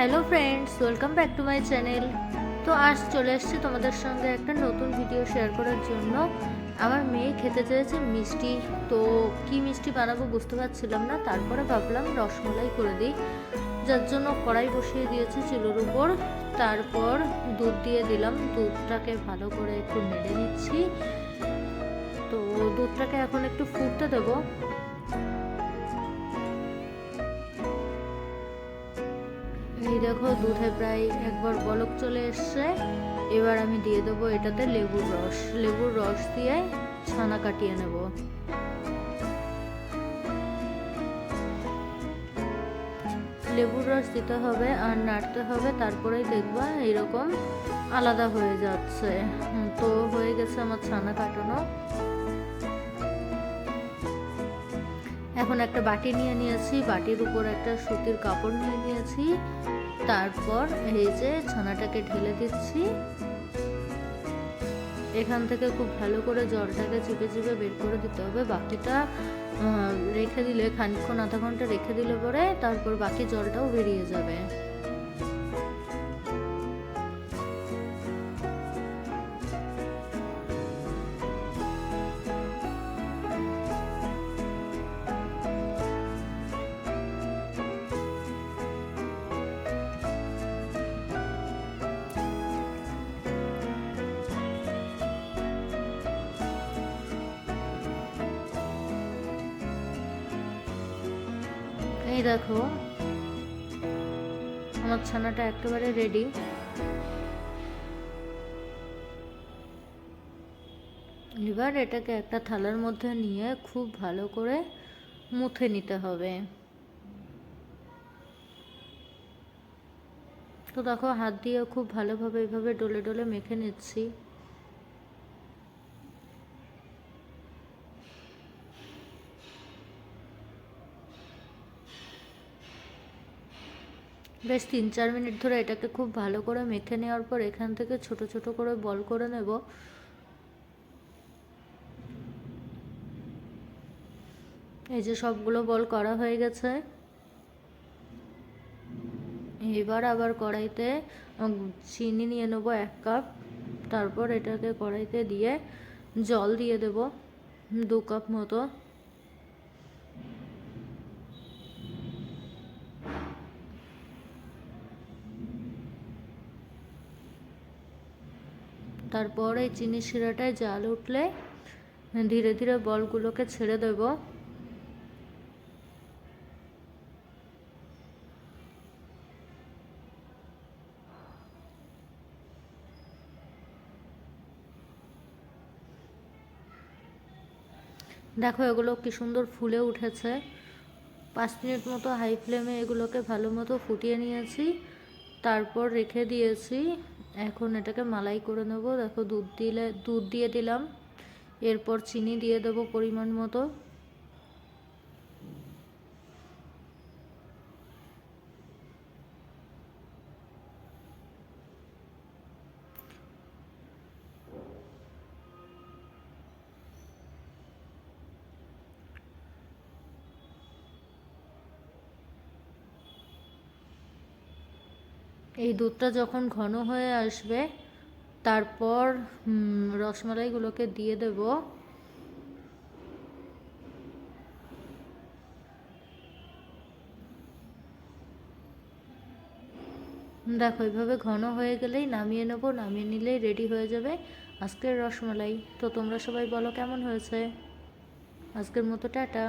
Hello friends, welcome back to my channel. তো আজ চলে এসেছি তোমাদের সঙ্গে একটা নতুন ভিডিও শেয়ার করার জন্য। আমার মেয়ে খেতে চেয়েছে মিষ্টি, তো কি মিষ্টি বানাবো বুঝতে পারছিলাম না। তারপরে ভাবলাম রসমালাই করে দিই, যার জন্য কড়াই বসিয়ে দিয়েছি চুলোর উপর। তারপর দুধ দিয়ে দিলাম, দুধটাকে ভালো করে একটু নেড়ে নিচ্ছি। তো দুধটাকে এখন একটু ফুটতে দেবো। এই দেখো, দুধে প্রায় একবার বলক চলে এসছে। এবার আমি দিয়ে দেবো এটাতে লেবুর রস দিয়ে ছানা কাটিয়ে নেব। লেবুর রস দিতে হবে আর নাড়তে হবে, তারপরেই দেখবা এরকম আলাদা হয়ে যাচ্ছে। তো হয়ে গেছে আমার ছানা কাটানো। এখন একটা বাটি নিয়ে নিয়েছি, বাটির উপর একটা সুতির কাপড় নিয়ে নিয়েছি। তারপর এই যে ছানাটাকে ঢেলে দিচ্ছি। এখান থেকে খুব ভালো করে জলটাকে চিপে চিপে বের করে দিতে হবে। বাকিটা রেখে দিলে, খানিকক্ষণ আধা ঘন্টা রেখে দিলে পরে তারপর বাকি জলটাও বেরিয়ে যাবে। এই দেখো, আমার ছানাটা একেবারে রেডি। এবার এটাকে একটা থালার মধ্যে নিয়ে খুব ভালো করে মুথে নিতে হবে। তো দেখো, হাত দিয়ে খুব ভালোভাবে এইভাবে ডলে ডলে মেখে নিচ্ছি। বেশ 3-4 মিনিট ধরে এটাকে খুব ভালো করে মেখে নেওয়ার পর এখান থেকে ছোট ছোট করে বল করে নেব। এই যে সবগুলো বল করা হয়ে গেছে। এবার আবার কড়াইতে চিনি নিয়ে নেবো 1 কাপ। তারপর এটাকে কড়াইতে দিয়ে জল দিয়ে দেব 2 কাপ মতো। তারপর এই চিনি শিরাটায় জাল উঠলে ধীরে ধীরে বলগুলোকে ছেড়ে দেব। দেখো, এগুলো কি সুন্দর ফুলে উঠেছে। 5 মিনিট মতো হাই ফ্লেমে এগুলোকে ভালো মতো ফুটিয়ে নিয়েছি, তারপর রেখে দিয়েছি। এখন এটাকে মালাই করে নেব। দেখো, দুধ দিয়ে দিলাম, এরপর চিনি দিয়ে দেবো পরিমাণ মতো। এই দুধটা যখন ঘন হয়ে আসবে তারপর রসমালাইগুলোকে দিয়ে দেব। দেখো, এইভাবে ঘন হয়ে গেলেই নামিয়ে নেব। নামিয়ে নিলেই রেডি হয়ে যাবে আজকের রসমালাই। তো তোমরা সবাই বলো কেমন হয়েছে। আজকের মতো টাটা।